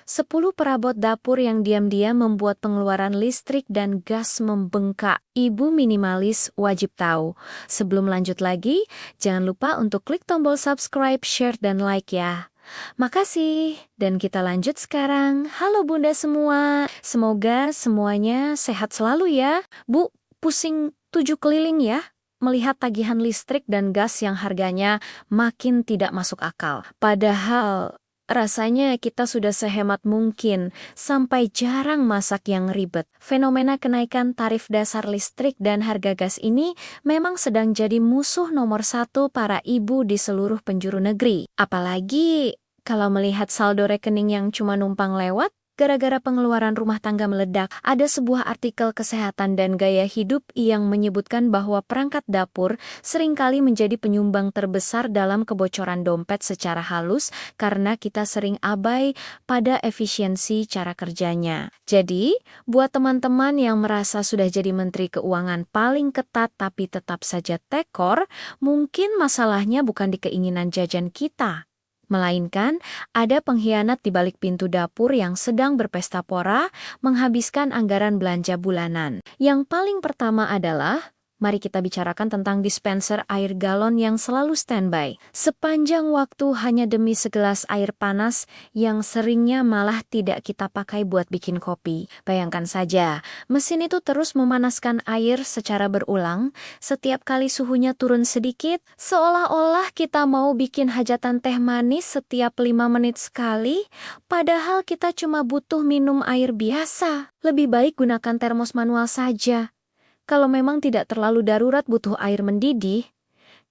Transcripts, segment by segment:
10 perabot dapur yang diam-diam membuat pengeluaran listrik dan gas membengkak. Ibu minimalis wajib tahu. Sebelum lanjut lagi, jangan lupa untuk klik tombol subscribe, share, dan like ya. Makasih, dan kita lanjut sekarang. Halo Bunda semua, semoga semuanya sehat selalu ya. Bu, pusing 7 keliling ya? Melihat tagihan listrik dan gas yang harganya makin tidak masuk akal. Padahal rasanya kita sudah sehemat mungkin, sampai jarang masak yang ribet. Fenomena kenaikan tarif dasar listrik dan harga gas ini memang sedang jadi musuh nomor satu para ibu di seluruh penjuru negeri. Apalagi kalau melihat saldo rekening yang cuma numpang lewat, gara-gara pengeluaran rumah tangga meledak. Ada sebuah artikel kesehatan dan gaya hidup yang menyebutkan bahwa perangkat dapur seringkali menjadi penyumbang terbesar dalam kebocoran dompet secara halus karena kita sering abai pada efisiensi cara kerjanya. Jadi, buat teman-teman yang merasa sudah jadi Menteri Keuangan paling ketat tapi tetap saja tekor, mungkin masalahnya bukan di keinginan jajan kita, melainkan ada pengkhianat di balik pintu dapur yang sedang berpesta pora menghabiskan anggaran belanja bulanan. Yang paling pertama adalah, mari kita bicarakan tentang dispenser air galon yang selalu standby. Sepanjang waktu hanya demi segelas air panas yang seringnya malah tidak kita pakai buat bikin kopi. Bayangkan saja, mesin itu terus memanaskan air secara berulang. Setiap kali suhunya turun sedikit, seolah-olah kita mau bikin hajatan teh manis setiap 5 menit sekali, padahal kita cuma butuh minum air biasa. Lebih baik gunakan termos manual saja kalau memang tidak terlalu darurat butuh air mendidih,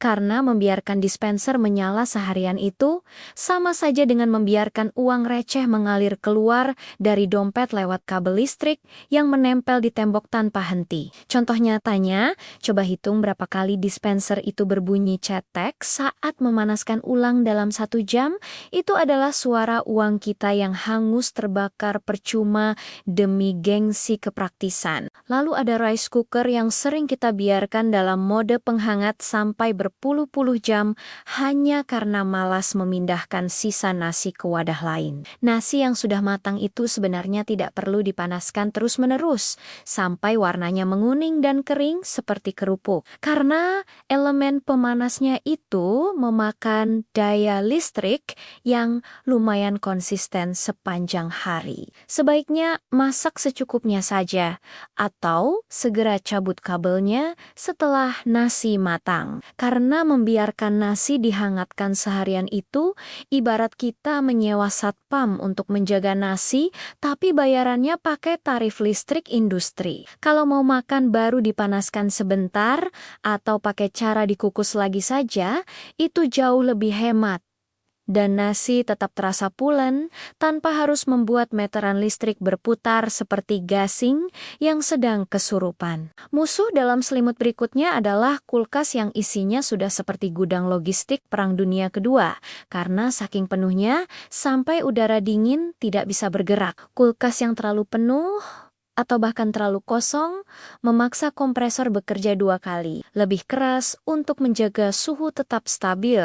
karena membiarkan dispenser menyala seharian itu sama saja dengan membiarkan uang receh mengalir keluar dari dompet lewat kabel listrik yang menempel di tembok tanpa henti. Contoh nyatanya, coba hitung berapa kali dispenser itu berbunyi cetek saat memanaskan ulang dalam 1 jam. Itu adalah suara uang kita yang hangus terbakar percuma demi gengsi kepraktisan. Lalu ada rice cooker yang sering kita biarkan dalam mode penghangat sampai berpuluh-puluh jam hanya karena malas memindahkan sisa nasi ke wadah lain. Nasi yang sudah matang itu sebenarnya tidak perlu dipanaskan terus-menerus sampai warnanya menguning dan kering seperti kerupuk. Karena elemen pemanasnya itu memakan daya listrik yang lumayan konsisten sepanjang hari. Sebaiknya masak secukupnya saja atau segera cabut kabelnya setelah nasi matang. Karena membiarkan nasi dihangatkan seharian itu ibarat kita menyewa satpam untuk menjaga nasi, tapi bayarannya pakai tarif listrik industri. Kalau mau makan baru dipanaskan sebentar atau pakai cara dikukus lagi saja, itu jauh lebih hemat. Dan nasi tetap terasa pulen tanpa harus membuat meteran listrik berputar seperti gasing yang sedang kesurupan. Musuh dalam selimut berikutnya adalah kulkas yang isinya sudah seperti gudang logistik Perang Dunia Kedua, karena saking penuhnya sampai udara dingin tidak bisa bergerak. Kulkas yang terlalu penuh atau bahkan terlalu kosong, memaksa kompresor bekerja 2 kali lebih keras untuk menjaga suhu tetap stabil,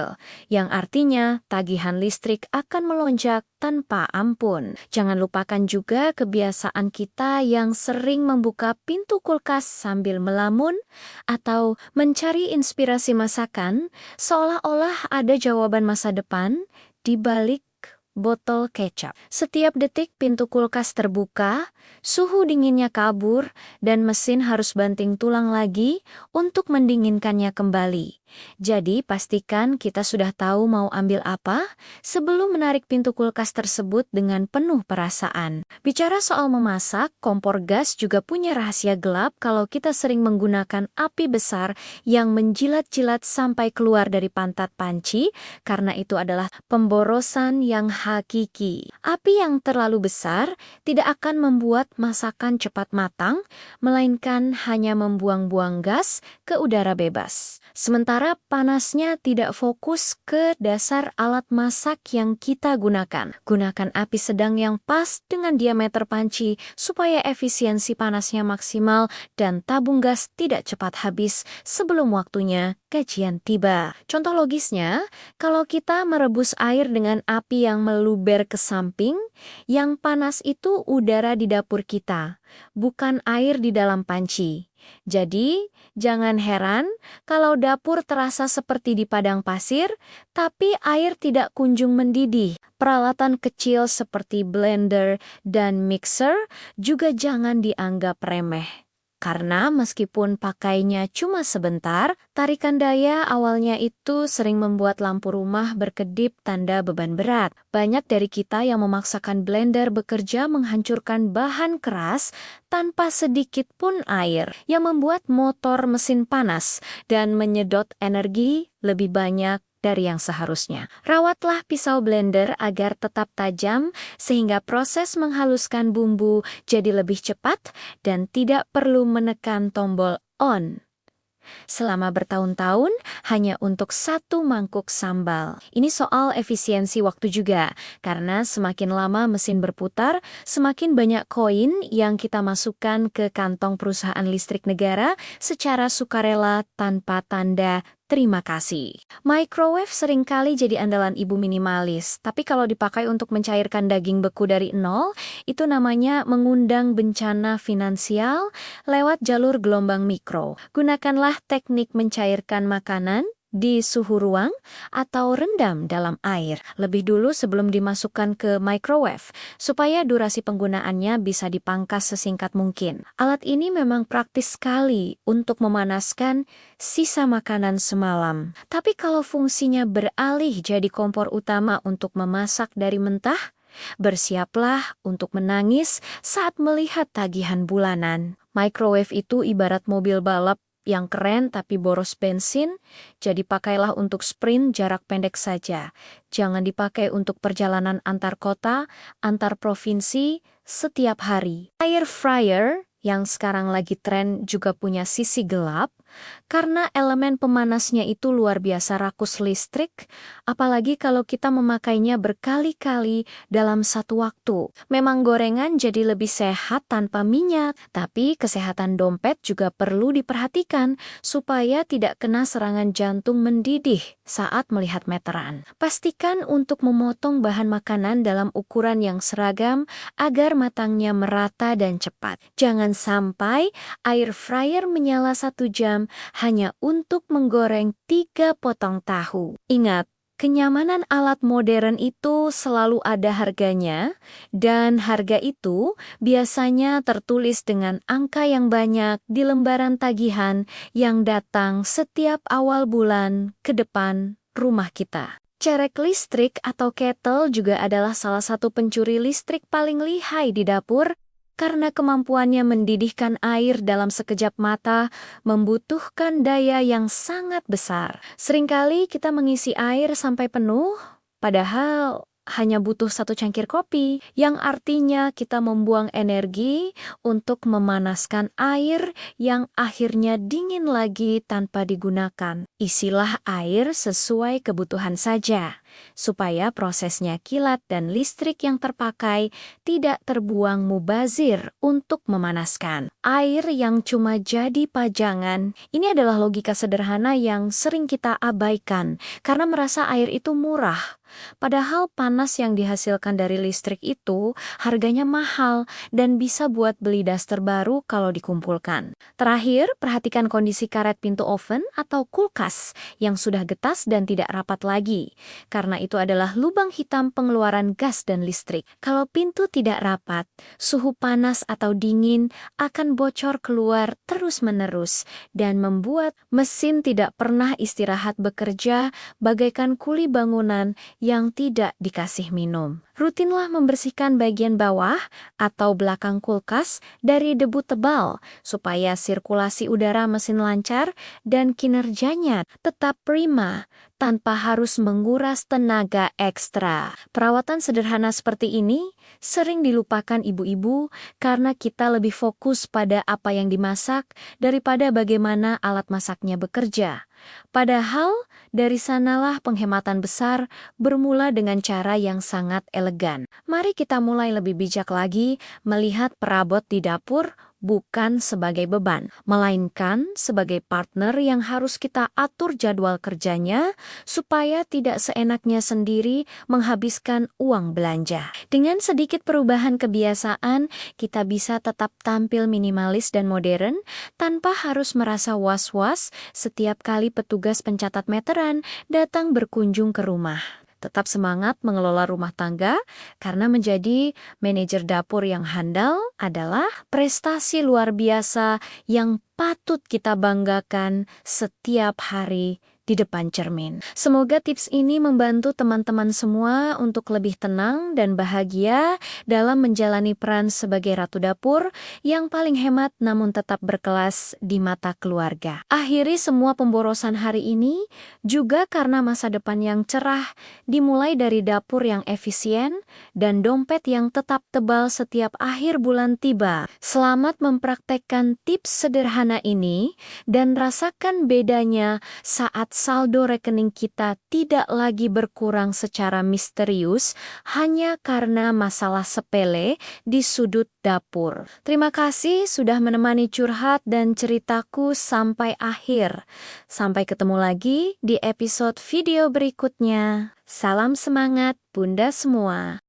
yang artinya tagihan listrik akan melonjak tanpa ampun. Jangan lupakan juga kebiasaan kita yang sering membuka pintu kulkas sambil melamun atau mencari inspirasi masakan, seolah-olah ada jawaban masa depan di balik botol kecap. Setiap detik pintu kulkas terbuka, suhu dinginnya kabur, dan mesin harus banting tulang lagi untuk mendinginkannya kembali. Jadi pastikan kita sudah tahu mau ambil apa sebelum menarik pintu kulkas tersebut dengan penuh perasaan. Bicara soal memasak, kompor gas juga punya rahasia gelap kalau kita sering menggunakan api besar yang menjilat-jilat sampai keluar dari pantat panci, karena itu adalah pemborosan yang hakiki. Api yang terlalu besar tidak akan membuat masakan cepat matang, melainkan hanya membuang-buang gas ke udara bebas. Sementara panasnya tidak fokus ke dasar alat masak yang kita gunakan. Gunakan api sedang yang pas dengan diameter panci supaya efisiensi panasnya maksimal dan tabung gas tidak cepat habis sebelum waktunya gajian tiba. Contoh logisnya, kalau kita merebus air dengan api yang meluber ke samping, yang panas itu udara di dapur kita, bukan air di dalam panci. Jadi, jangan heran kalau dapur terasa seperti di padang pasir, tapi air tidak kunjung mendidih. Peralatan kecil seperti blender dan mixer juga jangan dianggap remeh. Karena meskipun pakainya cuma sebentar, tarikan daya awalnya itu sering membuat lampu rumah berkedip tanda beban berat. Banyak dari kita yang memaksakan blender bekerja menghancurkan bahan keras tanpa sedikit pun air, yang membuat motor mesin panas dan menyedot energi lebih banyak dari yang seharusnya. Rawatlah pisau blender agar tetap tajam sehingga proses menghaluskan bumbu jadi lebih cepat dan tidak perlu menekan tombol on selama bertahun-tahun hanya untuk satu mangkuk sambal. Ini soal efisiensi waktu juga, karena semakin lama mesin berputar, semakin banyak koin yang kita masukkan ke kantong perusahaan listrik negara secara sukarela tanpa tanda terima kasih. Microwave seringkali jadi andalan ibu minimalis, tapi kalau dipakai untuk mencairkan daging beku dari nol, itu namanya mengundang bencana finansial lewat jalur gelombang mikro. Gunakanlah teknik mencairkan makanan di suhu ruang atau rendam dalam air lebih dulu sebelum dimasukkan ke microwave supaya durasi penggunaannya bisa dipangkas sesingkat mungkin. Alat ini memang praktis sekali untuk memanaskan sisa makanan semalam. Tapi kalau fungsinya beralih jadi kompor utama untuk memasak dari mentah, bersiaplah untuk menangis saat melihat tagihan bulanan. Microwave itu ibarat mobil balap yang keren tapi boros bensin, jadi pakailah untuk sprint jarak pendek saja. Jangan dipakai untuk perjalanan antar kota, antar provinsi, setiap hari. Air fryer yang sekarang lagi tren juga punya sisi gelap, karena elemen pemanasnya itu luar biasa rakus listrik, apalagi kalau kita memakainya berkali-kali dalam satu waktu. Memang gorengan jadi lebih sehat tanpa minyak, tapi kesehatan dompet juga perlu diperhatikan supaya tidak kena serangan jantung mendidih saat melihat meteran. Pastikan untuk memotong bahan makanan dalam ukuran yang seragam agar matangnya merata dan cepat. Jangan sampai air fryer menyala 1 jam hanya untuk menggoreng 3 potong tahu. Ingat, kenyamanan alat modern itu selalu ada harganya, dan harga itu biasanya tertulis dengan angka yang banyak di lembaran tagihan yang datang setiap awal bulan ke depan rumah kita. Cerek listrik atau kettle juga adalah salah satu pencuri listrik paling lihai di dapur, karena kemampuannya mendidihkan air dalam sekejap mata membutuhkan daya yang sangat besar. Seringkali kita mengisi air sampai penuh, padahal hanya butuh 1 cangkir kopi, yang artinya kita membuang energi untuk memanaskan air yang akhirnya dingin lagi tanpa digunakan. Isilah air sesuai kebutuhan saja, supaya prosesnya kilat dan listrik yang terpakai tidak terbuang mubazir untuk memanaskan. Air yang cuma jadi pajangan, ini adalah logika sederhana yang sering kita abaikan karena merasa air itu murah. Padahal panas yang dihasilkan dari listrik itu harganya mahal dan bisa buat beli daster baru kalau dikumpulkan. Terakhir, perhatikan kondisi karet pintu oven atau kulkas yang sudah getas dan tidak rapat lagi, karena itu adalah lubang hitam pengeluaran gas dan listrik. Kalau pintu tidak rapat, suhu panas atau dingin akan bocor keluar terus-menerus dan membuat mesin tidak pernah istirahat bekerja bagaikan kuli bangunan yang tidak dikasih minum. Rutinlah membersihkan bagian bawah atau belakang kulkas dari debu tebal supaya sirkulasi udara mesin lancar dan kinerjanya tetap prima tanpa harus menguras tenaga ekstra. Perawatan sederhana seperti ini sering dilupakan ibu-ibu karena kita lebih fokus pada apa yang dimasak daripada bagaimana alat masaknya bekerja. Padahal, dari sanalah penghematan besar bermula dengan cara yang sangat elegan. Mari kita mulai lebih bijak lagi melihat perabot di dapur bukan sebagai beban, melainkan sebagai partner yang harus kita atur jadwal kerjanya supaya tidak seenaknya sendiri menghabiskan uang belanja. Dengan sedikit perubahan kebiasaan, kita bisa tetap tampil minimalis dan modern tanpa harus merasa was-was setiap kali petugas pencatat meteran datang berkunjung ke rumah. Tetap semangat mengelola rumah tangga karena menjadi manajer dapur yang handal adalah prestasi luar biasa yang patut kita banggakan setiap hari di depan cermin. Semoga tips ini membantu teman-teman semua untuk lebih tenang dan bahagia dalam menjalani peran sebagai ratu dapur yang paling hemat namun tetap berkelas di mata keluarga. Akhiri semua pemborosan hari ini juga karena masa depan yang cerah dimulai dari dapur yang efisien dan dompet yang tetap tebal setiap akhir bulan tiba. Selamat mempraktekkan tips sederhana ini dan rasakan bedanya saat saldo rekening kita tidak lagi berkurang secara misterius hanya karena masalah sepele di sudut dapur. Terima kasih sudah menemani curhat dan ceritaku sampai akhir. Sampai ketemu lagi di episode video berikutnya. Salam semangat Bunda semua.